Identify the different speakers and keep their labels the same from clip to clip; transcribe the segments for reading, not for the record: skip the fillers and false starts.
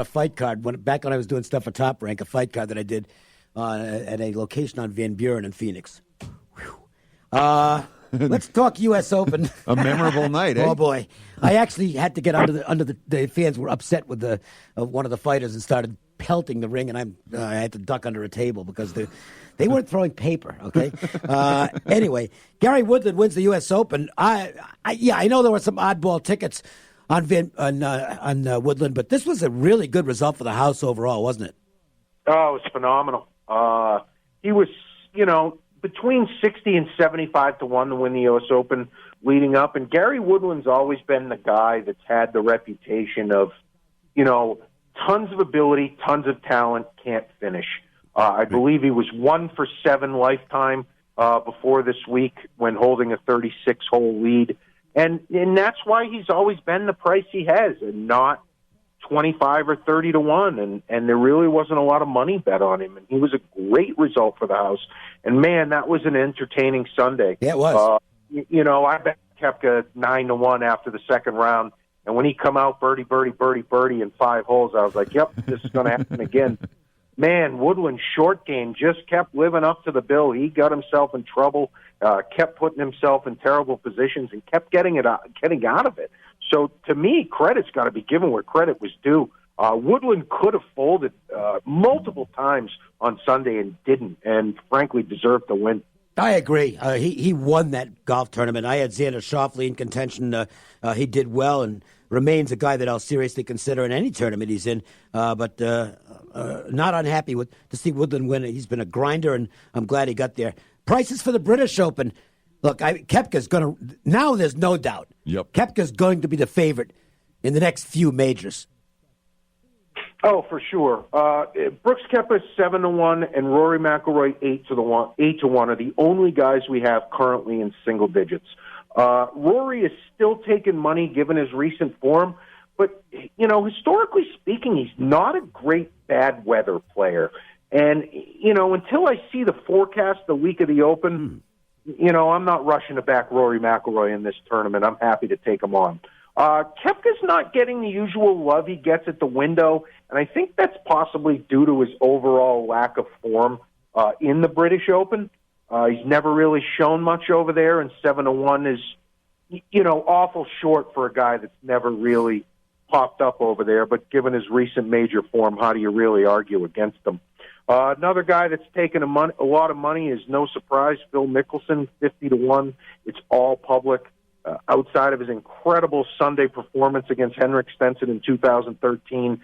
Speaker 1: a fight card back when I was doing stuff for Top Rank, a fight card that I did at a location on Van Buren in Phoenix. Let's talk U.S. Open.
Speaker 2: A memorable night, eh?
Speaker 1: Oh boy, I actually had to get under the fans were upset with one of the fighters and started pelting the ring, and I had to duck under a table because they weren't throwing paper. Okay. Anyway, Gary Woodland wins the U.S. Open. I know there were some oddball tickets on Woodland, but this was a really good result for the house overall, wasn't it?
Speaker 3: Oh, it was phenomenal. He was, between 60 and 75 to 1 to win the U.S. Open leading up. And Gary Woodland's always been the guy that's had the reputation of, tons of ability, tons of talent, can't finish. I believe he was 1 for 7 lifetime before this week when holding a 36-hole lead. And that's why he's always been the price he has and not 25 or 30 to 1, and there really wasn't a lot of money bet on him, and he was a great result for the house. And man, that was an entertaining Sunday.
Speaker 1: Yeah, it was.
Speaker 3: I bet Koepka 9 to 1 after the second round, and when he come out birdie in 5 holes, I was like, yep, this is going to happen again. Man, Woodland's short game just kept living up to the bill. He got himself in trouble, kept putting himself in terrible positions, and kept getting out of it. So, to me, credit's got to be given where credit was due. Woodland could have folded multiple times on Sunday and didn't, and frankly deserved to win.
Speaker 1: I agree. He won that golf tournament. I had Xander Schauffele in contention. He did well and remains a guy that I'll seriously consider in any tournament he's in. But not unhappy to see Woodland win. He's been a grinder, and I'm glad he got there. Prices for the British Open. Look, Koepka's going to – now there's no doubt.
Speaker 2: Yep.
Speaker 1: Koepka's going to be the favorite in the next few majors.
Speaker 3: Oh, for sure. Brooks Koepka 7 to 1 and Rory McIlroy 8 to 1 are the only guys we have currently in single digits. Rory is still taking money given his recent form, but historically speaking, he's not a great bad weather player. And until I see the forecast the week of the Open, I'm not rushing to back Rory McIlroy in this tournament. I'm happy to take him on. Koepka's not getting the usual love he gets at the window, and I think that's possibly due to his overall lack of form in the British Open. He's never really shown much over there, and 7 to 1 is, awful short for a guy that's never really popped up over there. But given his recent major form, how do you really argue against him? Another guy that's taken a lot of money is, no surprise, Phil Mickelson, 50 to 1. It's all public. Outside of his incredible Sunday performance against Henrik Stenson in 2013,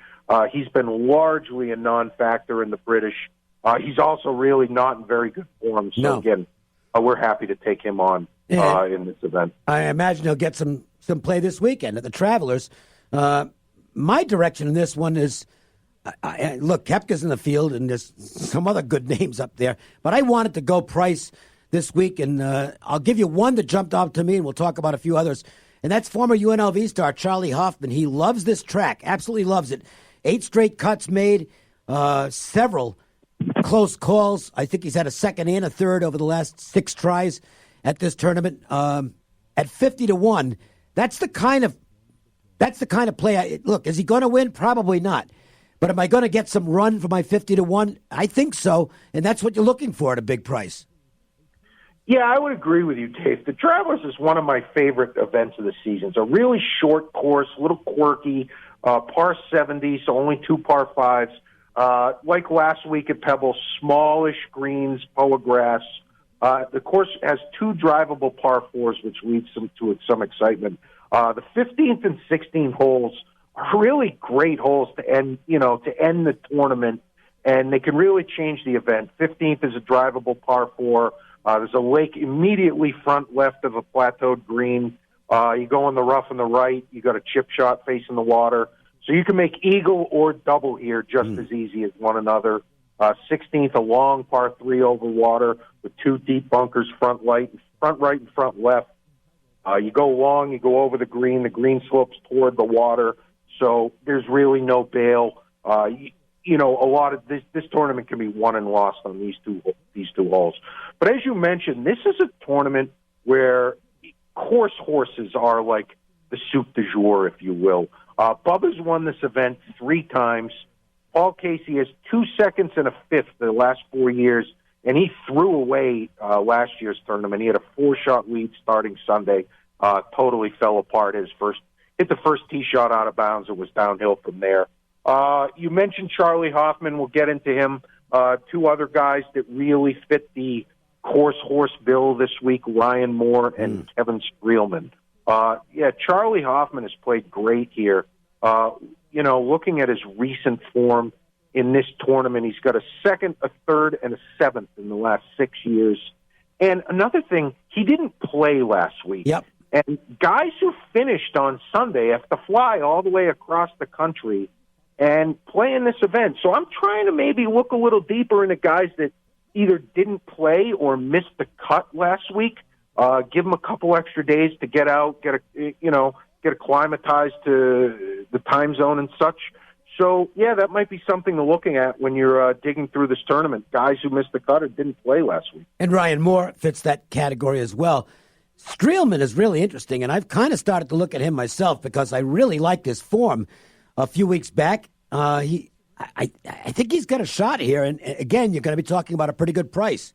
Speaker 3: he's been largely a non-factor in the British. He's also really not in very good form. So, Again, we're happy to take him on in this event. I
Speaker 1: imagine he'll get some play this weekend at the Travelers. My direction in this one is, look, Koepka's in the field, and there's some other good names up there, but I wanted to go Price this week, and I'll give you one that jumped off to me, and we'll talk about a few others, and that's former UNLV star Charlie Hoffman. He loves this track, absolutely loves it. 8 straight cuts made, several close calls. I think he's had a second and a third over the last 6 tries at this tournament. At 50 to 1, that's the kind of play. Look, is he going to win? Probably not. But am I going to get some run for my 50 to 1? I think so, and that's what you're looking for at a big price.
Speaker 3: Yeah, I would agree with you, Dave. The Travelers is one of my favorite events of the season. It's a really short course, a little quirky, par 70, so only 2 par 5s. Like last week at Pebble, smallish greens, poa grass. The course has 2 drivable par 4s, which leads to some excitement. The 15th and 16th holes are really great holes to end the tournament, and they can really change the event. 15th is a drivable par 4. There's a lake immediately front left of a plateaued green. You go in the rough on the right. You got a chip shot facing the water. So you can make eagle or double here just as easy as one another. 16th, a long par 3 over water with 2 deep bunkers, front right and front left. You go long, you go over the green slopes toward the water. So there's really no bail. A lot of this tournament can be won and lost on these two holes. But as you mentioned, this is a tournament where course horses are like the soup du jour, if you will. Bubba's won this event 3 times. Paul Casey has 2 seconds and a fifth the last 4 years, and he threw away last year's tournament. He had a 4-shot lead starting Sunday. Totally fell apart. Hit the first tee shot out of bounds. It was downhill from there. You mentioned Charlie Hoffman. We'll get into him. 2 other guys that really fit the course horse bill this week, Ryan Moore and Kevin Streelman. Charlie Hoffman has played great here. Looking at his recent form in this tournament, he's got a 2nd, a 3rd, and a 7th in the last 6 years. And another thing, he didn't play last week.
Speaker 1: Yep.
Speaker 3: And guys who finished on Sunday have to fly all the way across the country and play in this event. So I'm trying to maybe look a little deeper into guys that either didn't play or missed the cut last week. Give them a couple extra days to get out, get acclimatized to the time zone and such. So, that might be something to looking at when you're digging through this tournament. Guys who missed the cut or didn't play last week.
Speaker 1: And Ryan Moore fits that category as well. Streelman is really interesting, and I've kind of started to look at him myself because I really liked his form a few weeks back. I think he's got a shot here, and again, you're going to be talking about a pretty good price.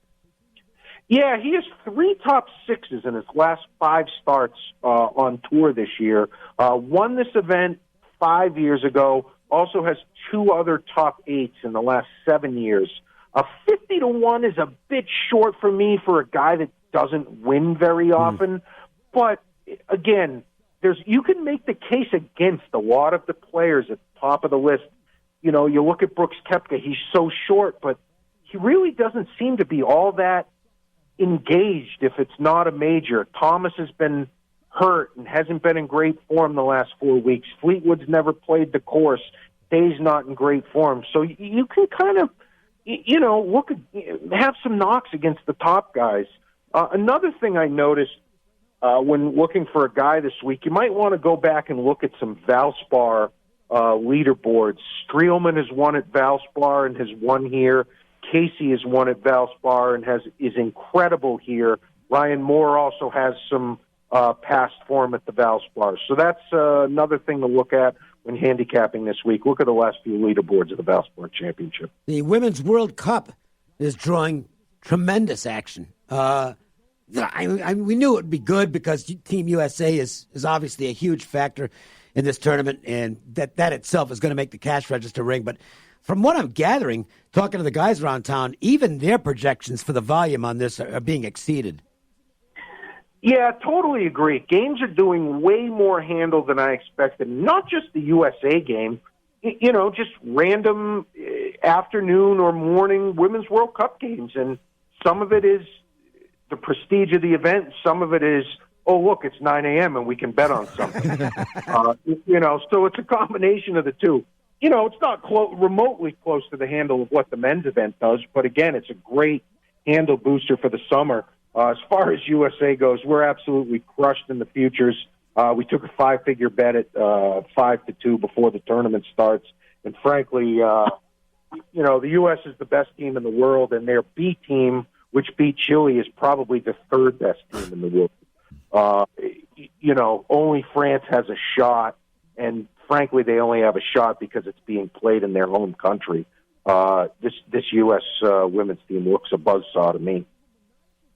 Speaker 3: Yeah, he has 3 top 6s in his last 5 starts on tour this year. Won this event 5 years ago. Also has 2 other top 8s in the last 7 years. 50-1 is a bit short for me for a guy that doesn't win very often. But again, you can make the case against a lot of the players at the top of the list. You look at Brooks Koepka, he's so short, but he really doesn't seem to be all that engaged if it's not a major. Thomas has been hurt and hasn't been in great form the last 4 weeks. Fleetwood's never played the course. Day's not in great form. So you can kind of, have some knocks against the top guys. Another thing I noticed when looking for a guy this week, you might want to go back and look at some Valspar leaderboards. Streelman has won at Valspar and has won here. Casey has won at Valspar and is incredible here. Ryan Moore also has some past form at the Valspar. So that's another thing to look at when handicapping this week. Look at the last few leaderboards of the Valspar Championship.
Speaker 1: The Women's World Cup is drawing tremendous action. We knew it would be good because Team USA is obviously a huge factor in this tournament, and that itself is going to make the cash register ring. But from what I'm gathering, talking to the guys around town, even their projections for the volume on this are being exceeded.
Speaker 3: Yeah, totally agree. Games are doing way more handle than I expected. Not just the USA game, just random afternoon or morning Women's World Cup games. And some of it is the prestige of the event. Some of it is, oh, look, it's 9 a.m. and we can bet on something. So it's a combination of the two. It's not remotely close to the handle of what the men's event does, but again, it's a great handle booster for the summer. As far as USA goes, we're absolutely crushed in the futures. We took a 5-figure bet at 5-2 before the tournament starts, and frankly, the U.S. is the best team in the world, and their B team, which beat Chile, is probably the 3rd best team in the world. Only France has a shot, and frankly, they only have a shot because it's being played in their home country. This U.S. women's team looks a buzzsaw to me.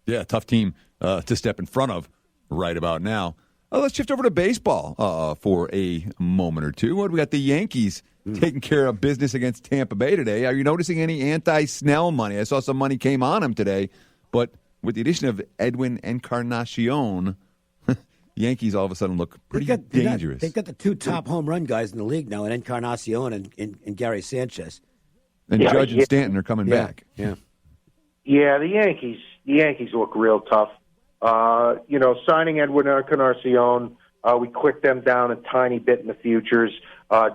Speaker 2: Yeah, tough team to step in front of right about now. Let's shift over to baseball for a moment or two. We got the Yankees taking care of business against Tampa Bay today. Are you noticing any anti-Snell money? I saw some money came on him today, but with the addition of Edwin Encarnacion, Yankees all of a sudden look pretty dangerous.
Speaker 1: They've got the 2 top home run guys in the league now, Encarnacion and Gary Sanchez.
Speaker 2: And Judge and Stanton are coming back.
Speaker 1: Yeah.
Speaker 3: Yeah, the Yankees look real tough. Signing Edwin Encarnacion, we clicked them down a tiny bit in the futures.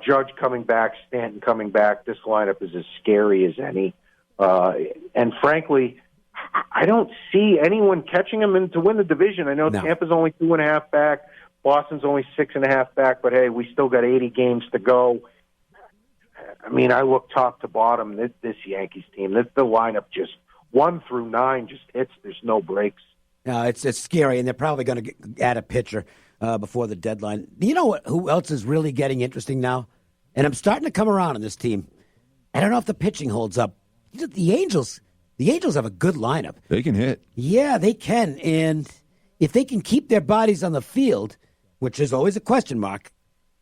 Speaker 3: Judge coming back, Stanton coming back. This lineup is as scary as any. And frankly, I don't see anyone catching them to win the division. I know Tampa's only 2.5 back. Boston's only 6.5 back. But, hey, we still got 80 games to go. I mean, I look top to bottom. This Yankees team, the lineup just 1 through 9 just hits. There's no breaks.
Speaker 1: No, it's scary, and they're probably going to add a pitcher. before the deadline. You know who else is really getting interesting now? And I'm starting to come around on this team. I don't know if the pitching holds up. The Angels have a good lineup.
Speaker 2: They can hit.
Speaker 1: Yeah, they can. And if they can keep their bodies on the field, which is always a question mark,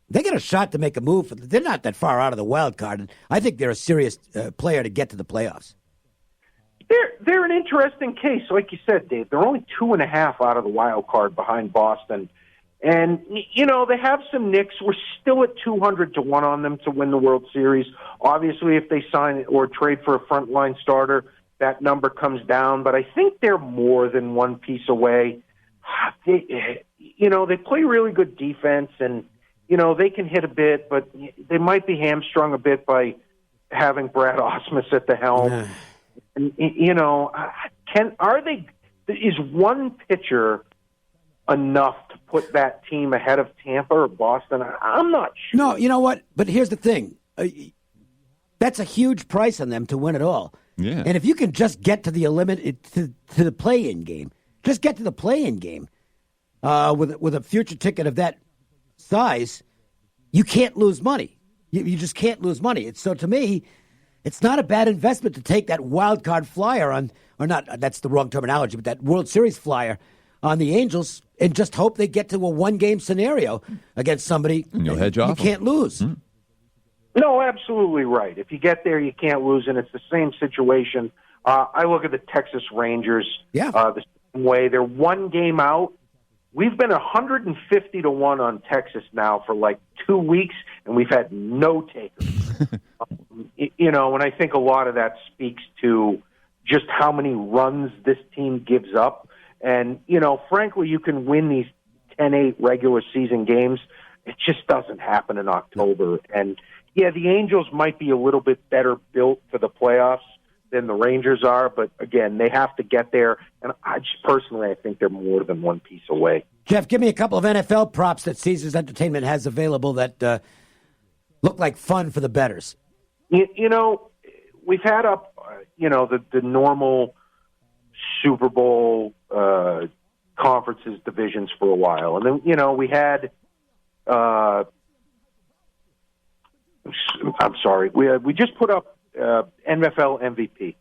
Speaker 1: they got a shot to make a move. They're not that far out of the wild card, and I think they're a serious player to get to the playoffs.
Speaker 3: They're an interesting case, like you said, Dave. They're only 2.5 out of the wild card behind Boston, and they have some nicks. We're still at 200-1 on them to win the World Series. Obviously, if they sign or trade for a frontline starter, that number comes down. But I think they're more than one piece away. They play really good defense, and they can hit a bit, but they might be hamstrung a bit by having Brad Ausmus at the helm. And, is one pitcher enough to put that team ahead of Tampa or Boston? I'm not sure.
Speaker 1: No, you know what? But here's the thing. That's a huge price on them to win it all.
Speaker 2: Yeah.
Speaker 1: And if you can just get to to the play-in game, just get to the play-in game with a future ticket of that size, you can't lose money. You just can't lose money. So to me, it's not a bad investment to take that wild card flyer on, or not, that's the wrong terminology, but that World Series flyer on the Angels and just hope they get to a one-game scenario against somebody
Speaker 2: and you'll hedge off.
Speaker 1: You can't lose.
Speaker 2: Mm-hmm.
Speaker 3: No, absolutely right. If you get there, you can't lose, and it's the same situation. I look at the Texas Rangers the same way. They're one game out. We've been 150-1 on Texas now for like 2 weeks, and we've had no takers. And I think a lot of that speaks to just how many runs this team gives up. And, frankly, you can win these 10-8 regular season games. It just doesn't happen in October. And, yeah, the Angels might be a little bit better built for the playoffs than the Rangers are, but again, they have to get there, and I think they're more than one piece away.
Speaker 1: Jeff, give me a couple of NFL props that Caesars Entertainment has available that look like fun for the bettors.
Speaker 3: We've had up, the normal Super Bowl conferences divisions for a while, and then, we had, we just put up NFL MVP.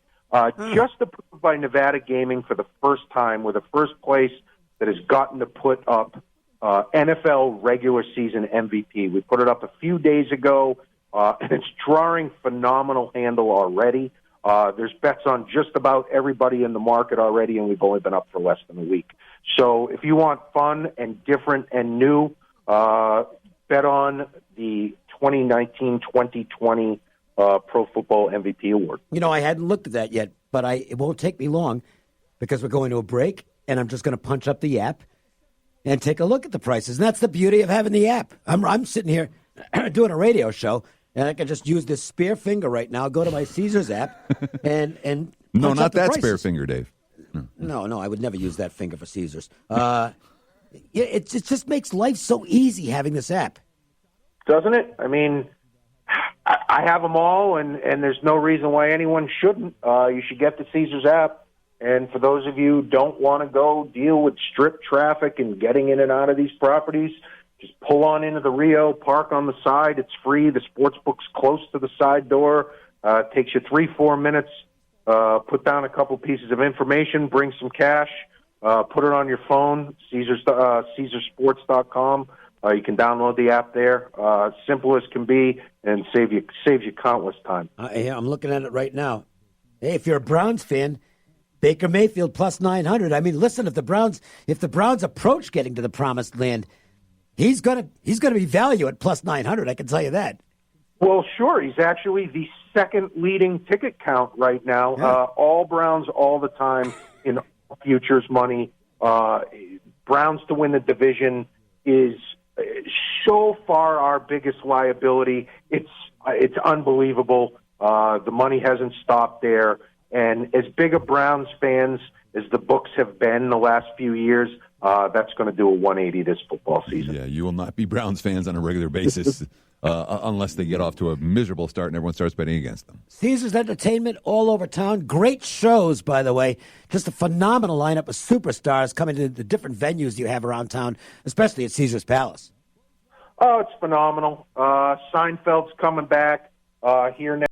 Speaker 3: Just approved by Nevada Gaming for the first time. We're the first place that has gotten to put up NFL regular season MVP. We put it up a few days ago, and it's drawing phenomenal handle already. There's bets on just about everybody in the market already, and we've only been up for less than a week. So if you want fun and different and new, bet on the 2019-2020 Pro Football MVP Award.
Speaker 1: I hadn't looked at that yet, but it won't take me long because we're going to a break, and I'm just going to punch up the app and take a look at the prices. And that's the beauty of having the app. I'm sitting here doing a radio show, and I can just use this spare finger right now, go to my Caesars app, and
Speaker 2: no,
Speaker 1: punch
Speaker 2: not
Speaker 1: up the
Speaker 2: that
Speaker 1: prices.
Speaker 2: spare finger, Dave.
Speaker 1: No, I would never use that finger for Caesars. It just makes life so easy having this app.
Speaker 3: Doesn't it? I mean, I have them all, and there's no reason why anyone shouldn't. You should get the Caesars app. And for those of you who don't want to go deal with strip traffic and getting in and out of these properties, just pull on into the Rio, park on the side. It's free. The sports book's close to the side door. It takes you 3-4 minutes. Put down a couple pieces of information, bring some cash, put it on your phone, Caesarsports.com. You can download the app there, simple as can be, and saves you countless time.
Speaker 1: I'm looking at it right now. Hey, if you're a Browns fan, Baker Mayfield plus 900. I mean, listen, if the Browns approach getting to the promised land, he's gonna be value at plus 900. I can tell you that.
Speaker 3: Well, sure. He's actually the second leading ticket count right now. Yeah. All Browns all the time in futures money. Browns to win the division is so far our biggest liability. It's unbelievable. The money hasn't stopped there. And as big a Browns fans as the books have been the last few years, that's going to do a 180 this football season.
Speaker 2: Yeah, you will not be Browns fans on a regular basis unless they get off to a miserable start and everyone starts betting against them.
Speaker 1: Caesars Entertainment all over town. Great shows, by the way. Just a phenomenal lineup of superstars coming to the different venues you have around town, especially at Caesars Palace.
Speaker 3: Oh, it's phenomenal. Seinfeld's coming back here now.